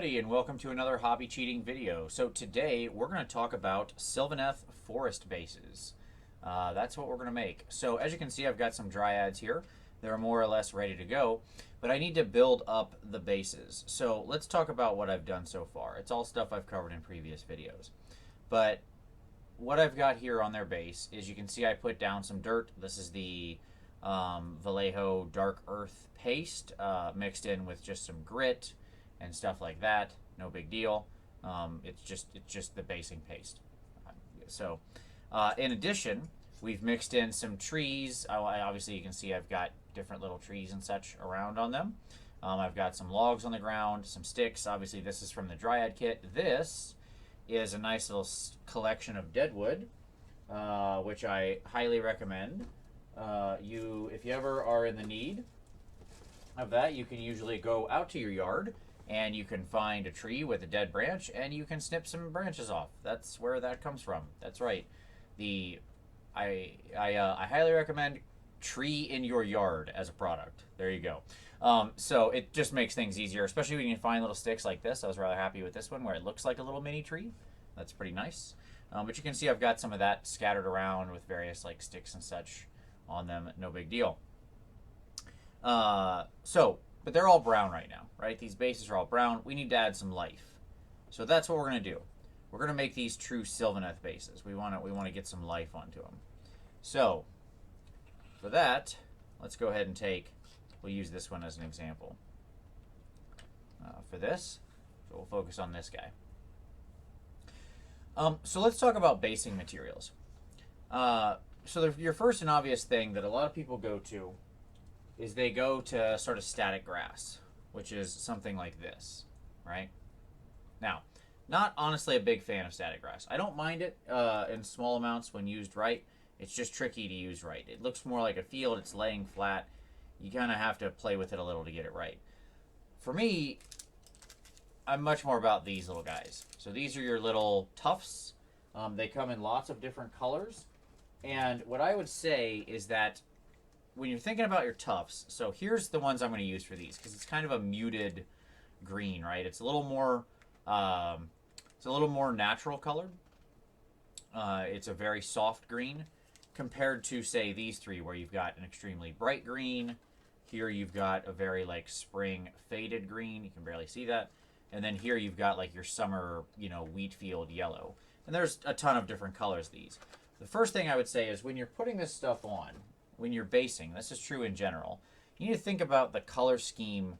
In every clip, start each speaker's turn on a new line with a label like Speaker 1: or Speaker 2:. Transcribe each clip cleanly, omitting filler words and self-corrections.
Speaker 1: everybody, and welcome to another hobby cheating video. So today we're going to talk about Sylvaneth forest bases. That's what we're going to make. So as you can see, I've got some dryads here. They're more or less ready to go, but I need to build up the bases. So let's talk about what I've done so far. It's all stuff I've covered in previous videos. But what I've got here on their base is, you can see I put down some dirt. This is the Vallejo dark earth paste mixed in with just some grit and stuff like that. No big deal. It's just the basing paste. So in addition, we've mixed in some trees. Obviously you can see I've got different little trees and such around on them. I've got some logs on the ground, some sticks. Obviously this is from the dryad kit. This is a nice little collection of deadwood, which I highly recommend. If you ever are in the need of that, you can usually go out to your yard and you can find a tree with a dead branch and you can snip some branches off. That's where that comes from. That's right. I highly recommend tree in your yard as a product. There you go. So it just makes things easier, especially when you find little sticks like this. I was rather happy with this one where it looks like a little mini tree. That's pretty nice. But you can see I've got some of that scattered around with various like sticks and such on them. No big deal. But they're all brown right now, right? These bases are all brown. We need to add some life. So that's what we're going to do. We're going to make these true Sylvaneth bases. We want to get some life onto them. So for that, let's go ahead and we'll use this one as an example. For this, so we'll focus on this guy. So let's talk about basing materials. So your first and obvious thing that a lot of people go to is they go to sort of static grass, which is something like this, right? Now, not honestly a big fan of static grass. I don't mind it in small amounts when used right. It's just tricky to use right. It looks more like a field. It's laying flat. You kind of have to play with it a little to get it right. For me, I'm much more about these little guys. So these are your little tufts. They come in lots of different colors. And what I would say is that when you're thinking about your tufts, so here's the ones I'm going to use for these because it's kind of a muted green, right? It's a little more natural colored. It's a very soft green compared to, say, these three where you've got an extremely bright green. Here you've got a very like spring faded green. You can barely see that. And then here you've got like your summer, wheat field yellow. And there's a ton of different colors of these. The first thing I would say is when you're putting this stuff on, when you're basing, this is true in general, you need to think about the color scheme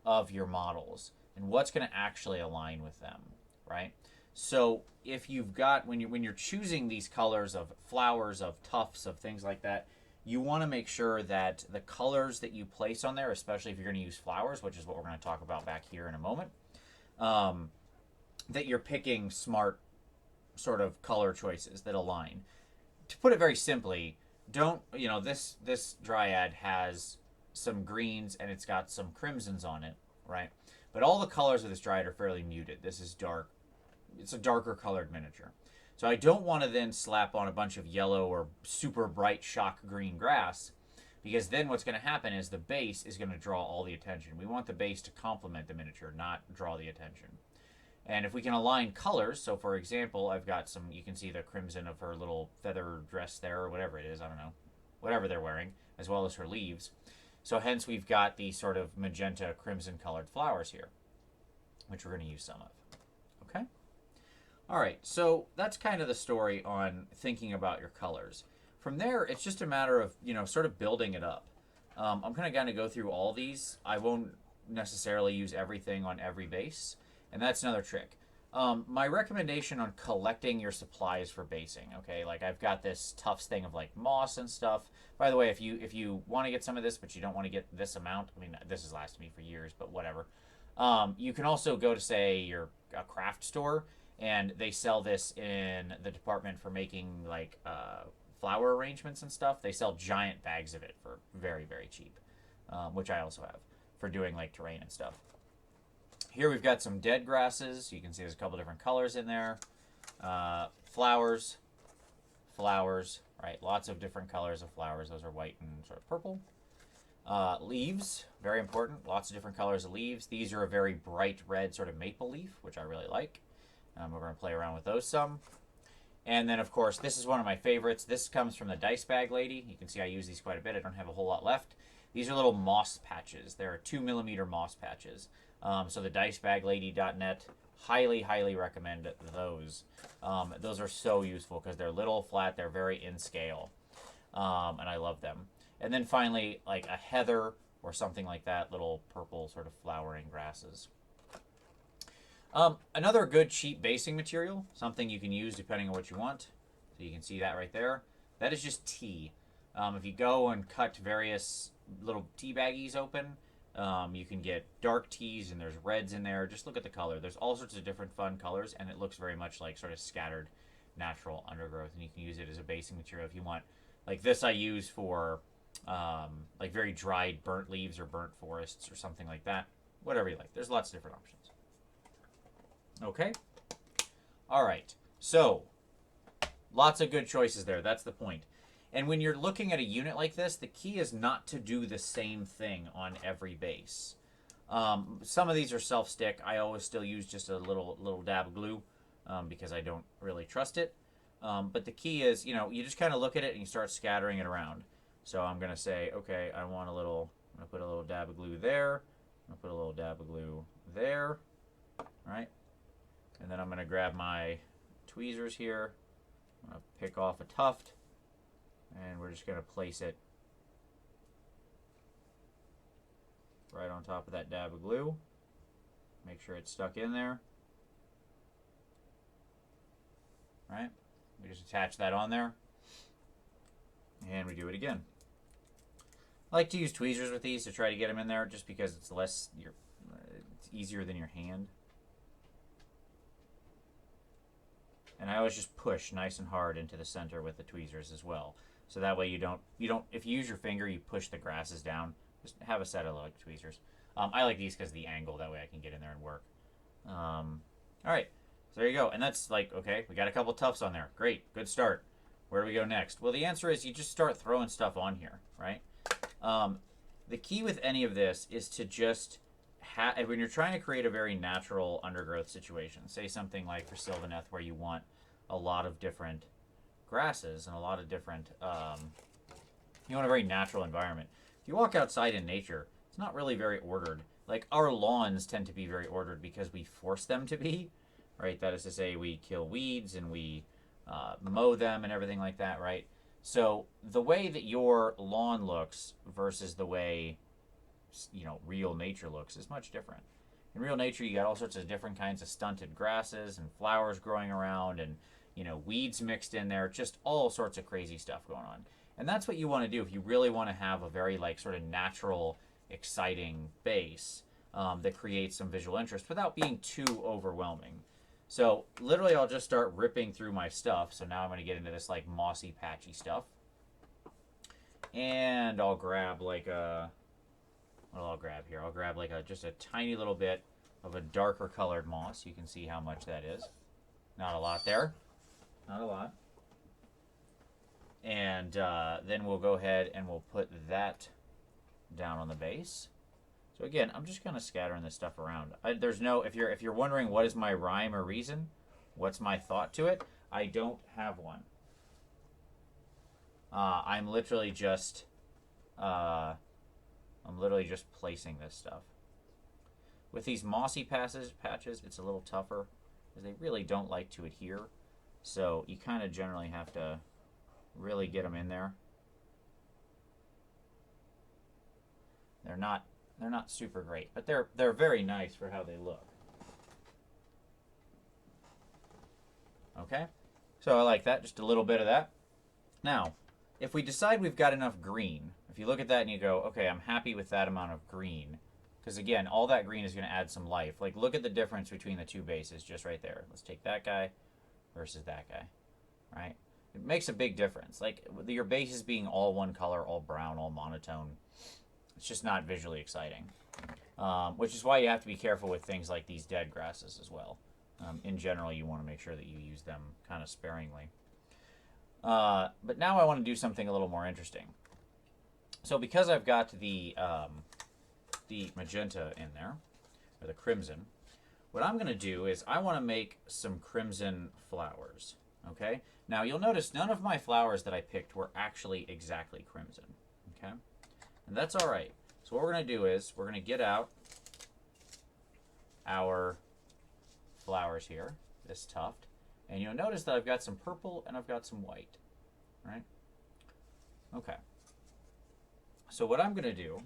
Speaker 1: of your models and what's going to actually align with them, right? So if you've got, when you're choosing these colors of flowers, of tufts, of things like that, you want to make sure that the colors that you place on there, especially if you're going to use flowers, which is what we're going to talk about back here in a moment, that you're picking smart sort of color choices that align. To put it very simply, this dryad has some greens and it's got some crimsons on it, right? But all the colors of this dryad are fairly muted. This is dark. It's a darker colored miniature. So I don't want to then slap on a bunch of yellow or super bright shock green grass, because then what's going to happen is the base is going to draw all the attention. We want the base to complement the miniature, not draw the attention. And if we can align colors, so for example, I've got some, you can see the crimson of her little feather dress there, or whatever it is, I don't know, whatever they're wearing, as well as her leaves. So hence we've got these sort of magenta crimson colored flowers here, which we're going to use some of. Okay? All right, so that's kind of the story on thinking about your colors. From there, it's just a matter of, sort of building it up. I'm kind of going to go through all these. I won't necessarily use everything on every base. And that's another trick. My recommendation on collecting your supplies for basing, okay? Like I've got this Tufts thing of like moss and stuff. By the way, if you want to get some of this, but you don't want to get this amount, I mean, this has lasted me for years, but whatever. You can also go to, say, a craft store, and they sell this in the department for making like flower arrangements and stuff. They sell giant bags of it for very, very cheap, which I also have for doing like terrain and stuff. Here we've got some dead grasses. You can see there's a couple different colors in there. Flowers, right? Lots of different colors of flowers. Those are white and sort of purple. Leaves, very important. Lots of different colors of leaves. These are a very bright red sort of maple leaf, which I really like. We're going to play around with those some. And then, of course, this is one of my favorites. This comes from the Dice Bag Lady. You can see I use these quite a bit. I don't have a whole lot left. These are little moss patches. They're 2mm moss patches. So the dicebagLady.net, highly, highly recommend those. Those are so useful because they're little, flat, they're very in scale. And I love them. And then finally, like a heather or something like that, little purple sort of flowering grasses. Another good cheap basing material, something you can use depending on what you want. So you can see that right there. That is just tea. If you go and cut various little tea baggies open, you can get dark teas and there's reds in there. Just look at the color. There's all sorts of different fun colors and it looks very much like sort of scattered natural undergrowth. And you can use it as a basing material if you want. Like this I use for like very dried burnt leaves or burnt forests or something like that. Whatever you like. There's lots of different options. Okay. All right. So, lots of good choices there. That's the point. And when you're looking at a unit like this, the key is not to do the same thing on every base. Some of these are self-stick. I always still use just a little dab of glue because I don't really trust it. But the key is, you just kind of look at it and you start scattering it around. So I'm going to say, okay, I'm going to put a little dab of glue there. I'm going to put a little dab of glue there. All right. And then I'm going to grab my tweezers here. I'm going to pick off a tuft. And we're just going to place it right on top of that dab of glue. Make sure it's stuck in there. Right? We just attach that on there. And we do it again. I like to use tweezers with these to try to get them in there just because it's it's easier than your hand. And I always just push nice and hard into the center with the tweezers as well. So that way you don't, if you use your finger, you push the grasses down. Just have a set of like tweezers. I like these because of the angle. That way I can get in there and work. All right. So there you go. And that's like, okay, we got a couple tufts on there. Great. Good start. Where do we go next? Well, the answer is you just start throwing stuff on here, right? The key with any of this is to just when you're trying to create a very natural undergrowth situation, say something like for Sylvaneth where you want a lot of different grasses and a lot of different, you want a very natural environment. If you walk outside in nature, it's not really very ordered. Like our lawns tend to be very ordered because we force them to be, right? That is to say we kill weeds and we mow them and everything like that, right? So the way that your lawn looks versus the way real nature looks is much different. In real nature, you got all sorts of different kinds of stunted grasses and flowers growing around and, weeds mixed in there, just all sorts of crazy stuff going on. And that's what you want to do if you really want to have a very sort of natural, exciting base that creates some visual interest without being too overwhelming. So literally I'll just start ripping through my stuff. So now I'm going to get into this mossy, patchy stuff. And I'll grab I'll grab here? I'll grab just a tiny little bit of a darker colored moss. You can see how much that is. Not a lot there. Not a lot. And then we'll go ahead and we'll put that down on the base. So again, I'm just kind of scattering this stuff around. There's no, if you're wondering what is my rhyme or reason, what's my thought to it, I don't have one. I'm literally just placing this stuff. With these mossy patches, it's a little tougher because they really don't like to adhere. So you kind of generally have to really get them in there. They're not super great, but they're very nice for how they look. Okay, so I like that, just a little bit of that. Now, if we decide we've got enough green, if you look at that and you go, okay, I'm happy with that amount of green, because again, all that green is going to add some life. Look at the difference between the two bases just right there. Let's take that guy versus that guy, right? It makes a big difference. Your bases being all one color, all brown, all monotone, it's just not visually exciting. Which is why you have to be careful with things like these dead grasses as well. In general, you want to make sure that you use them kind of sparingly. But now I want to do something a little more interesting. So because I've got the magenta in there, or the crimson, what I'm going to do is I want to make some crimson flowers. Okay? Now you'll notice none of my flowers that I picked were actually exactly crimson. Okay? And that's all right. So what we're going to do is we're going to get out our flowers here, this tuft, and you'll notice that I've got some purple and I've got some white. Right? Okay. So what I'm going to do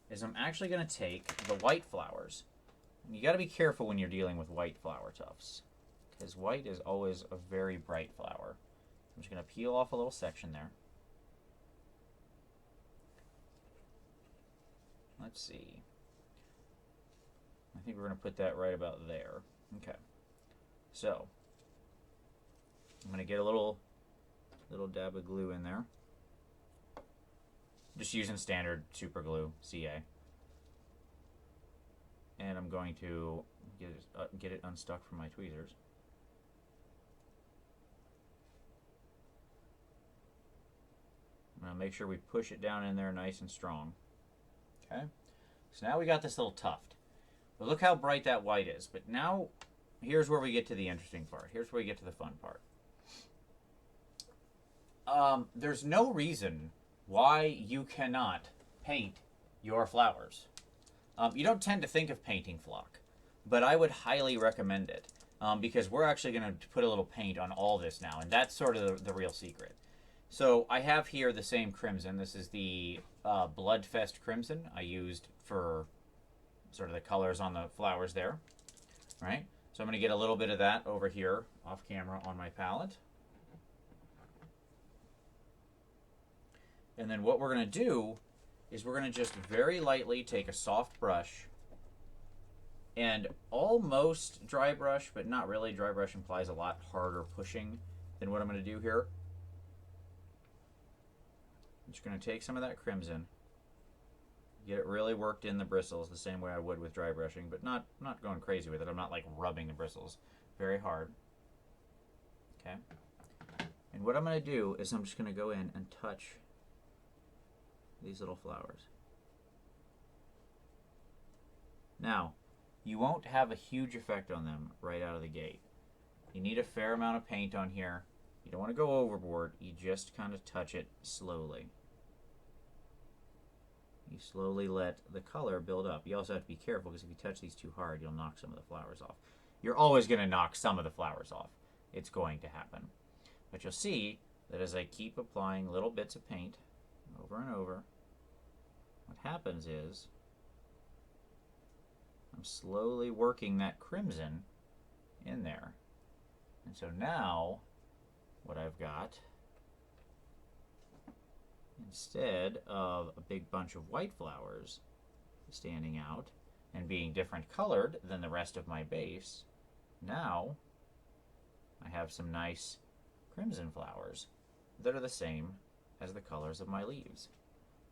Speaker 1: is I'm actually going to take the white flowers. And you got to be careful when you're dealing with white flower tufts, because white is always a very bright flower. I'm just going to peel off a little section there. Let's see. I think we're going to put that right about there. Okay. So I'm going to get a little dab of glue in there. Just using standard super glue, CA. And I'm going to get it unstuck from my tweezers. I'm going to make sure we push it down in there nice and strong. Okay? So now we got this little tuft. But look how bright that white is. But now, here's where we get to the interesting part. Here's where we get to the fun part. There's no reason why you cannot paint your flowers. You don't tend to think of painting flock, but I would highly recommend it because we're actually going to put a little paint on all this now, and that's sort of the real secret. So I have here the same crimson. This is the Bloodfest Crimson I used for sort of the colors on the flowers there, right? So I'm going to get a little bit of that over here off camera on my palette. And then what we're going to do is we're going to just very lightly take a soft brush and almost dry brush, but not really. Dry brush implies a lot harder pushing than what I'm going to do here. I'm just going to take some of that crimson, get it really worked in the bristles the same way I would with dry brushing, but not going crazy with it. I'm not like rubbing the bristles very hard. Okay. And what I'm going to do is I'm just going to go in and touch these little flowers. Now, you won't have a huge effect on them right out of the gate. You need a fair amount of paint on here. You don't want to go overboard. You just kind of touch it slowly. You slowly let the color build up. You also have to be careful because if you touch these too hard, you'll knock some of the flowers off. You're always going to knock some of the flowers off. It's going to happen. But you'll see that as I keep applying little bits of paint over and over, what happens is I'm slowly working that crimson in there. And so now what I've got, instead of a big bunch of white flowers standing out and being different colored than the rest of my base, now I have some nice crimson flowers that are the same as the colors of my leaves.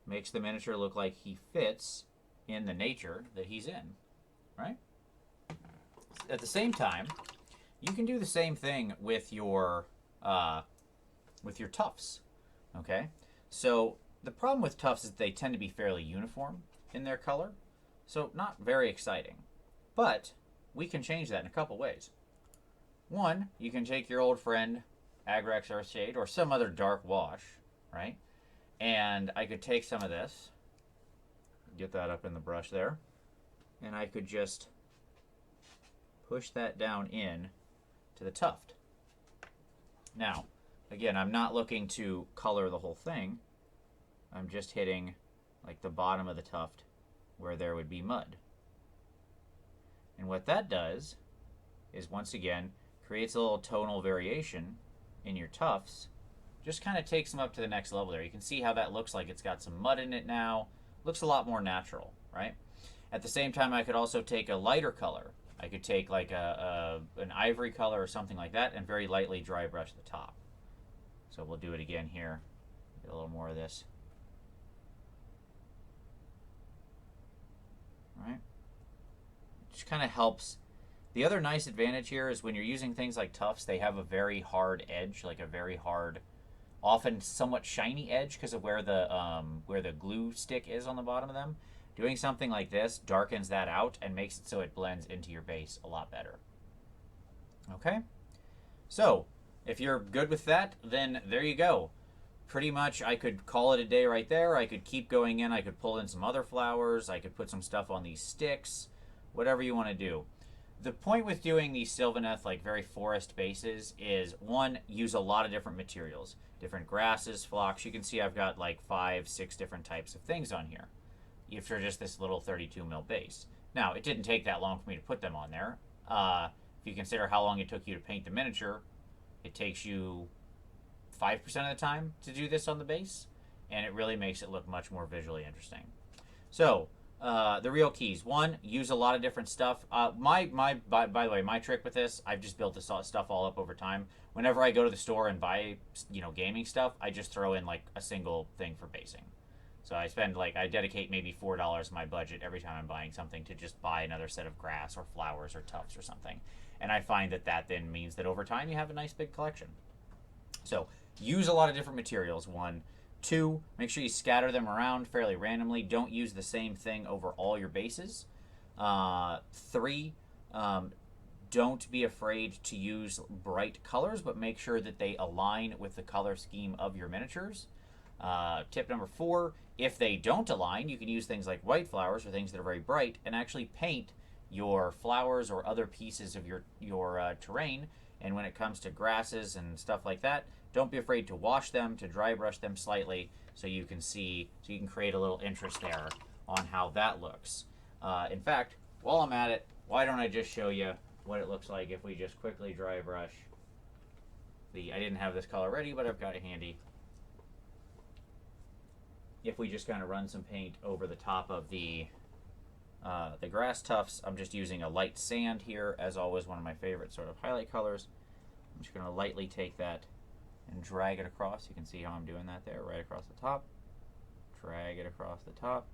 Speaker 1: Makes the miniature look like he fits in the nature that he's in, right? At the same time, you can do the same thing with your tufts, okay? So the problem with tufts is they tend to be fairly uniform in their color, so not very exciting. But we can change that in a couple ways. One, you can take your old friend Agrax Earthshade or some other dark wash, right? And I could take some of this, get that up in the brush there, and I could just push that down in to the tuft. Now, again, I'm not looking to color the whole thing. I'm just hitting like the bottom of the tuft where there would be mud. And what that does is, once again, creates a little tonal variation in your tufts. Just kind of takes them up to the next level there. You can see how that looks like it's got some mud in it now. Looks a lot more natural, right? At the same time, I could also take a lighter color. I could take like an ivory color or something like that and very lightly dry brush the top. So we'll do it again here. Get a little more of this. All right? Just kind of helps. The other nice advantage here is when you're using things like tufts, they have a very hard edge, like a very hard often somewhat shiny edge because of where the glue stick is on the bottom of them. Doing something like this darkens that out and makes it so it blends into your base a lot better. Okay? So, if you're good with that, then there you go. Pretty much I could call it a day right there. I could keep going in. I could pull in some other flowers. I could put some stuff on these sticks. Whatever you want to do. The point with doing these Sylvaneth, like very forest bases, is one, use a lot of different materials. Different grasses, phlox. You can see I've got like 5, 6 different types of things on here. If you're just this little 32 mil base. Now, it didn't take that long for me to put them on there. If you consider how long it took you to paint the miniature, it takes you 5% of the time to do this on the base, and it really makes it look much more visually interesting. So, the real keys. One, use a lot of different stuff. By the way, my trick with this, I've just built this stuff all up over time. Whenever I go to the store and buy, gaming stuff, I just throw in like a single thing for basing. So I dedicate maybe $4 of my budget every time I'm buying something to just buy another set of grass or flowers or tufts or something. And I find that then means that over time you have a nice big collection. So use a lot of different materials, one. Two, make sure you scatter them around fairly randomly. Don't use the same thing over all your bases. Three, don't be afraid to use bright colors, but make sure that they align with the color scheme of your miniatures. Tip number 4, if they don't align, you can use things like white flowers or things that are very bright and actually paint your flowers or other pieces of your terrain. And when it comes to grasses and stuff like that, don't be afraid to wash them, to dry brush them slightly so you can create a little interest there on how that looks. In fact, while I'm at it, why don't I just show you what it looks like if we just quickly dry brush I didn't have this color ready, but I've got it handy. If we just kind of run some paint over the top of the grass tufts, I'm just using a light sand here, as always, one of my favorite sort of highlight colors. I'm just going to lightly take that and drag it across. You can see how I'm doing that there, right across the top. Drag it across the top.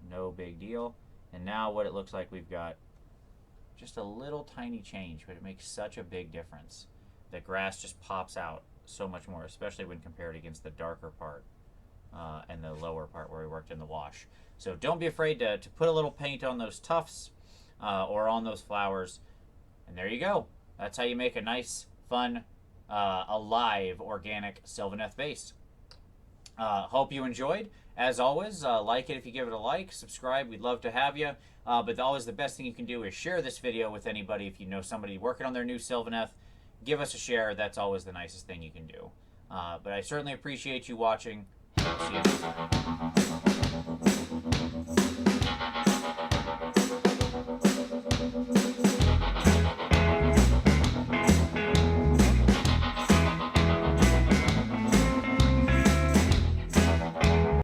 Speaker 1: No big deal. And now what it looks like, we've got just a little tiny change, but it makes such a big difference. The grass just pops out so much more, especially when compared against the darker part and the lower part where we worked in the wash. So don't be afraid to put a little paint on those tufts or on those flowers. And there you go. That's how you make a nice, fun, alive, organic Sylvaneth base. Hope you enjoyed. As always, like it if you give it a like. Subscribe. We'd love to have you. But always the best thing you can do is share this video with anybody. If you know somebody working on their new Sylvaneth, give us a share. That's always the nicest thing you can do. But I certainly appreciate you watching. See you next time.